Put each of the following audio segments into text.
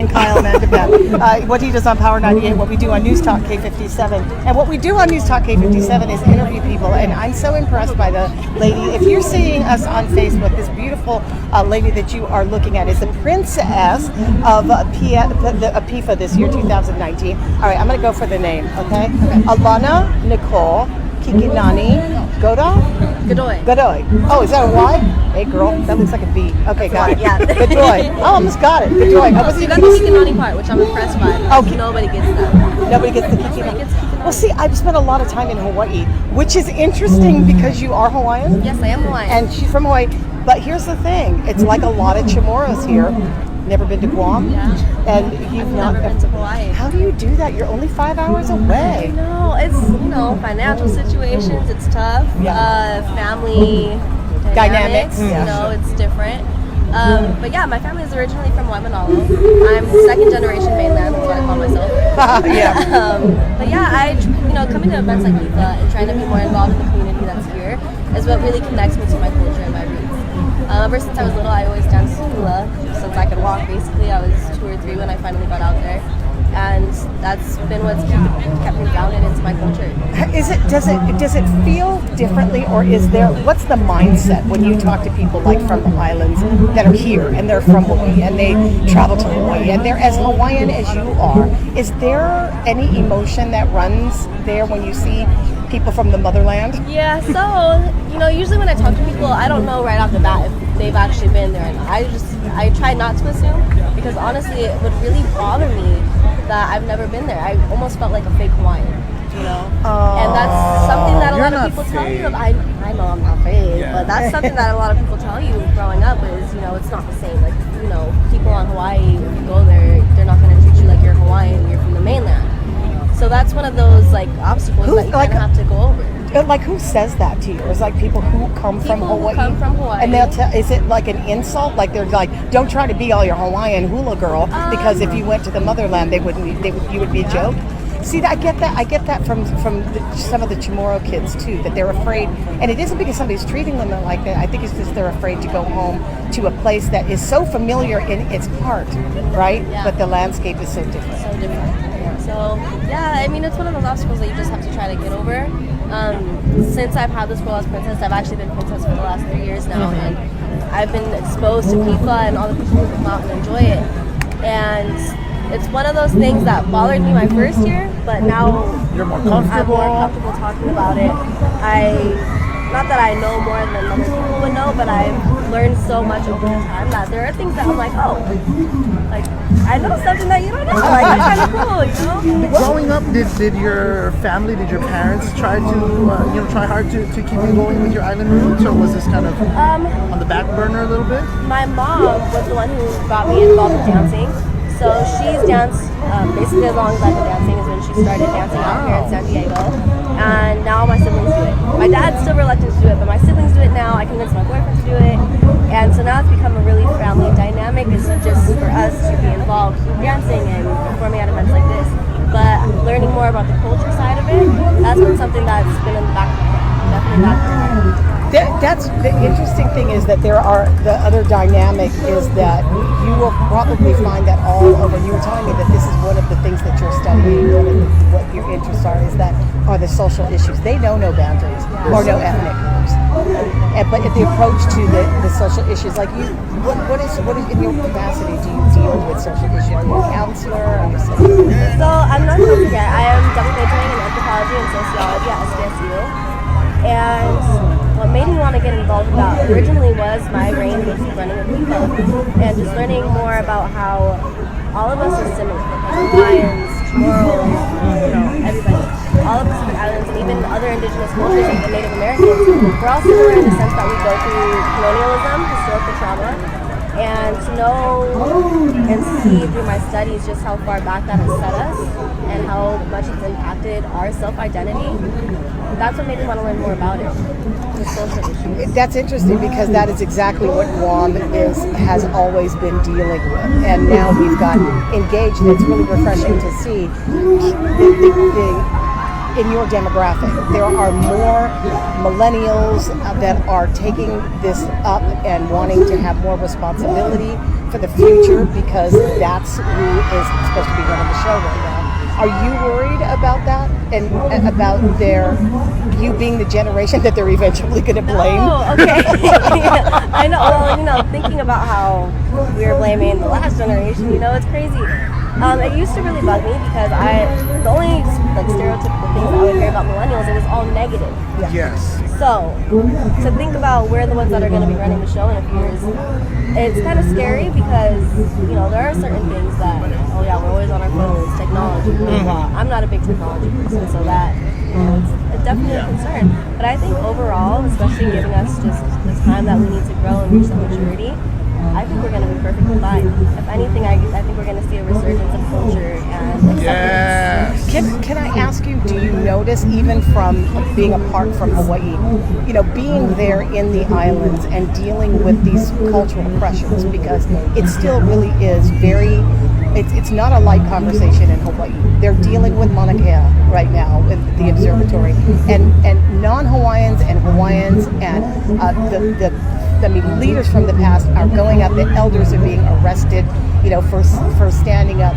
and Kyle Mandabeth. What he does on Power 98, what we do on Newstalk K57. And what we do on Newstalk K57 is interview people. And I'm so impressed by the lady. If you're seeing us on Facebook, this beautiful lady that you are looking at is the princess of PIFA this year, 2019. All right, I'm going to go for the name, okay? Alana Nicole Kikinani Godoy. Oh, is that a Y? Hey, girl, that looks like a B. Okay, got it. Yeah. Godoy. Oh, almost got it. Godoy. So you got the Kikinani part, which I'm impressed by. Okay. Nobody gets that. Nobody gets the Kikinani. Well, see, I've spent a lot of time in Hawaii, which is interesting because you are Hawaiian. Yes, I am Hawaiian. And she's from Hawaii. But here's the thing. It's like a lot of Chamorros here. Never been to Guam? Yeah. And you've never been to Hawaii. How do you do that? You're only 5 hours away. No, it's, financial situations, it's tough. Yeah. Family dynamics, Yeah. It's different. But yeah, my family is originally from Waimanalo. I'm second generation mainland, that's what I call myself. Yeah. But yeah, coming to events like PIFA and trying to be more involved in the community that's here is what really connects me to my culture and my roots. Ever since I was little, I always danced hula. Since I could walk, basically, I was 2 or 3 when I finally got out there. And that's been what's kept me grounded into my culture. Does it feel differently, or what's the mindset when you talk to people like from the islands that are here and they're from Hawaii and they travel to Hawaii and they're as Hawaiian as you are? Is there any emotion that runs there when you see people from the motherland? Yeah, so, usually when I talk to people, I don't know right off the bat if they've actually been there. And I try not to assume, because honestly, it would really bother me that I've never been there. I almost felt like a fake Hawaiian, and that's something that a lot of people tell you. I know I'm not fake, but that's something that a lot of people tell you growing up is, it's not the same. Like, people on Hawaii, if you go there, they're not going to treat you like you're Hawaiian, you're from the mainland. So that's one of those obstacles that you kind of have to go over. Like, who says that to you? It's like people who come from Hawaii. Come from Hawaii. And they'll tell. Is it like an insult? Like they're like, don't try to be all your Hawaiian hula girl, because if you went to the motherland, you would be a joke. See, I get that from some of the Chamorro kids too, that they're afraid, and it isn't because somebody's treating them like that. I think it's just they're afraid to go home to a place that is so familiar in its part, right? Yeah. But the landscape is so different. So different. So yeah, it's one of those obstacles that you just have to try to get over. Since I've had this role as princess, I've actually been princess for the last 3 years now, and I've been exposed to PIFA and all the people who come out and enjoy it. And it's one of those things that bothered me my first year, but now you're more comfortable. I'm more comfortable talking about it. Not that I know more than other people would know, but I've learned so much over the time that there are things that I'm like, I know something that you don't know. That's kind of cool, Growing up, did your family, did your parents try to, try hard to keep you going with your island roots, or was this kind of on the back burner a little bit? My mom was the one who got me involved in dancing. So she's danced basically as long as I've been dancing is when she started dancing out here in San Diego. And now my siblings do it. My dad's still reluctant to do it, but my siblings do it now. I convinced my boyfriend to do it. And so now it's become a really family dynamic. It's just for us to be involved in dancing and performing at events like this. But learning more about the culture side of it, that's been something that's been in the back of my mind. Definitely back of my mind. That's the interesting thing is that the other dynamic is that you will probably find that all over. You were telling me that this is one of the things that you're studying, what your interests are the social issues. They know no boundaries or no ethnic groups. But the approach to the social issues, like you, what is in your capacity do you deal with social issues? Are you a counselor? Are you So I'm not counselor yet. I am double majoring in anthropology and sociology at SDSU. And what made me want to get involved with that originally was my reign with running with PIFA, and just learning more about how all of us are similar. Hawaiians, Chamorros, everybody. All of the Pacific Islands and even other indigenous cultures like the Native Americans, we're all similar in the sense that we go through colonialism, historical trauma, and to know and see through my studies just how far back that has set us and how much it's impacted our self-identity. That's what made me want to learn more about it. The social issues. That's interesting because that is exactly what Guam has always been dealing with, and now we've got engaged, and it's really refreshing to see in your demographic. There are more millennials that are taking this up and wanting to have more responsibility for the future because that's who is supposed to be running the show right now. Are you worried about that and about you being the generation that they're eventually going to blame? Oh, okay. Yeah, I know. Well, thinking about how we were blaming the last generation, it's crazy. It used to really bug me because the only stereotypical things I would hear about millennials, it was all negative. Yes. So, to think about we're the ones that are going to be running the show in a few years, it's kind of scary because, there are certain things that, we're always on our phones, technology. I'm not a big technology person, so that, it's definitely a concern. But I think overall, especially giving us just the time that we need to grow and reach that maturity, I think we're going to be perfectly fine. If anything, I think we're going to see a resurgence of culture and acceptance. Yes. Can I ask you, do you notice, even from being apart from Hawaii, being there in the islands and dealing with these cultural pressures, because it still really is it's not a light conversation in Hawaii. They're dealing with Mauna Kea right now in the observatory, and non-Hawaiians and Hawaiians and leaders from the past are going up. The elders are being arrested, for standing up.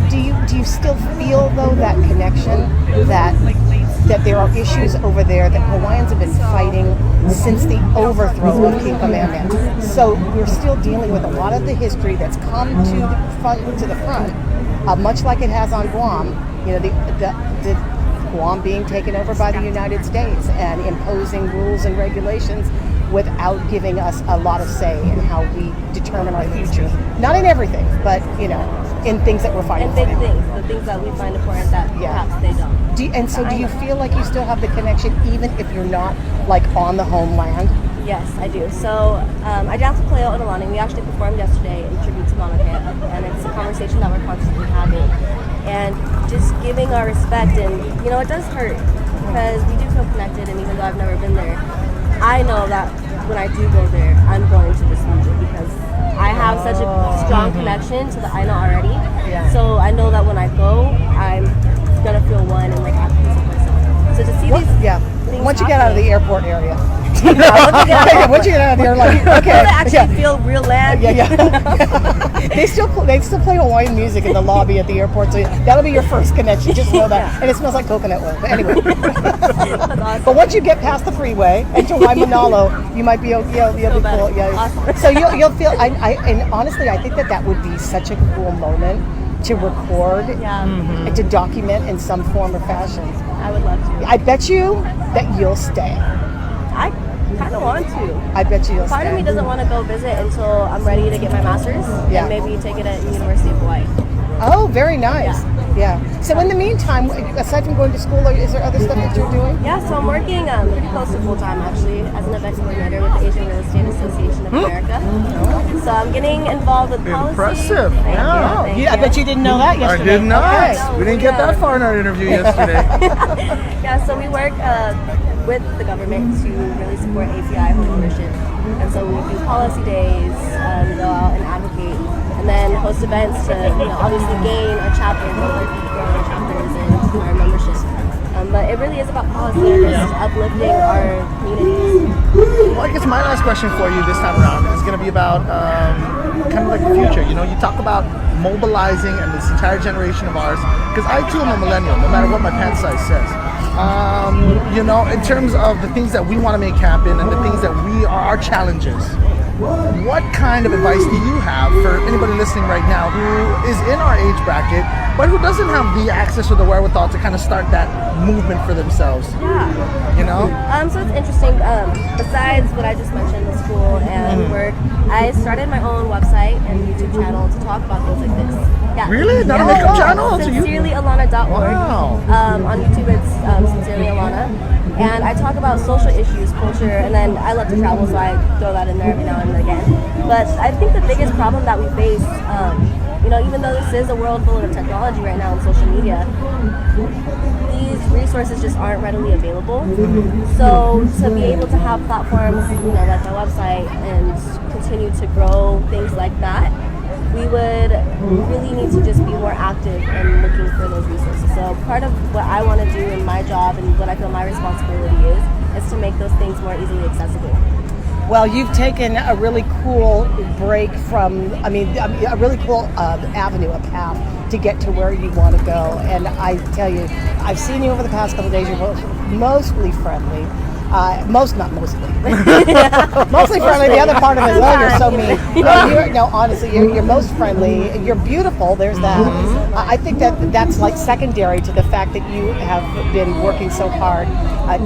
Do you still feel though that connection that there are issues over there that Hawaiians have been fighting since the overthrow of King Kamehameha? So we're still dealing with a lot of the history that's come to the front, much like it has on Guam. The Guam being taken over by the United States and imposing rules and regulations without giving us a lot of say in how we determine our future. Not in everything, but in things that we're fighting for. And big things, the things that we find important that perhaps they don't. Do you feel like you still have the connection even if you're not on the homeland? Yes, I do. So I danced with Cleo and Alana. We actually performed yesterday in tribute to Mauna Kea, and it's a conversation that we're constantly having. And just giving our respect, and it does hurt because we do feel connected, and even though I've never been there, I know that when I do go there, I'm going to this region because I have such a strong connection to the Aina already. Yeah. So I know that when I go, I'm gonna feel one and have peace of myself. So to see these things once you get out of the airport area. once you get out of there, okay. to actually feel real land. They still play Hawaiian music in the lobby at the airport, so that'll be your first connection. Just know that, and it smells like coconut oil. But anyway, That's awesome. but once you get past the freeway and to Waimanalo, you might be you'll be cool. Yeah. Awesome. So you'll feel. And honestly, I think that would be such a cool moment to record and to document in some form or fashion. I would love to. I bet you that you'll stay. I kind of want to. I bet you'll Part stay. of me doesn't want to go visit until I'm ready to get my master's and maybe take it at University of Hawaii. Oh, very nice. Yeah. So in the meantime, aside from going to school, is there other stuff that you're doing? Yeah, so I'm working pretty close to full-time actually as an events coordinator with the Asian Real Estate Association of America. So I'm getting involved with policy. Impressive. Thank Wow. you, thank I bet you didn't know that I yesterday. did not. Okay. We didn't get that far in our interview yesterday. Yeah, so we work with the government to really support API homeownership. And so we do policy days, go out and advocate, and then host events to obviously gain our chapters, grow our chapters and our membership. But it really is about policy and just uplifting our communities. Well, I guess my last question for you this time around is going to be about kind of like the future. You talk about mobilizing and this entire generation of ours, because I too am a millennial, no matter what my pant size says. In terms of the things that we want to make happen and the things that are our challenges, what kind of advice do you have for anybody listening right now who is in our age bracket, but who doesn't have the access or the wherewithal to kind of start that movement for themselves? Yeah. So it's interesting. Besides what I just mentioned, the school and work, I started my own website and YouTube channel to talk about things like this. Yeah. Really? Not a makeup channel? SincerelyAlana.org. Wow. On YouTube, it's Sincerely Alana. And I talk about social issues, culture, and then I love to travel, so I throw that in there every now and again. But I think the biggest problem that we face, even though this is a world full of technology right now and social media, these resources just aren't readily available. So to be able to have platforms, like my website, and continue to grow things like that, we would really need to just be more active and looking for those resources. So part of what I want to do in my job and what I feel my responsibility is to make those things more easily accessible. Well, you've taken a really cool break from, a really cool avenue, a path to get to where you want to go. And I tell you, I've seen you over the past couple of days. You're both mostly friendly. Not mostly. Mostly friendly. The other part of it is, oh, you're so mean. Honestly, you're most friendly. You're beautiful. There's that. I think that's like secondary to the fact that you have been working so hard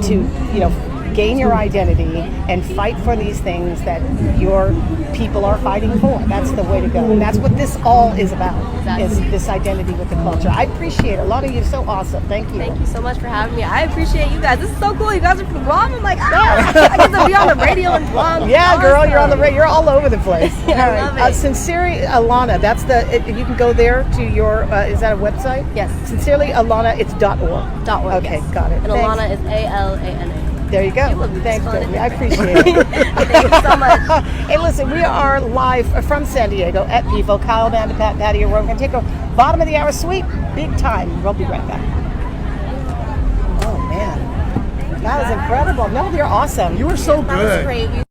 to, gain your identity and fight for these things that your people are fighting for. That's the way to go. And that's what this all is about, is this identity with the culture. I appreciate it. Alana, you're so awesome. Thank you. Thank you so much for having me. I appreciate you guys. This is so cool. You guys are from Guam. I'm like, I get to be on the radio in Guam. Yeah, girl, you're on the radio. You're all over the place. I love it. Sincerely, Alana, that's you can go there to your, is that a website? Yes. Sincerely, Alana, it's .org. .org, Okay, yes. got it. And Thanks. Alana is ALANA. There you go. Thanks, Brittany. I appreciate it. Thank you so much. Hey, listen, we are live from San Diego at PIFA. Kyle, Amanda, Pat, Patty, we're going to take a bottom of the hour sweep. Big time. We'll be right back. Oh, man. That was incredible. No, you're awesome. You were so That good. was great.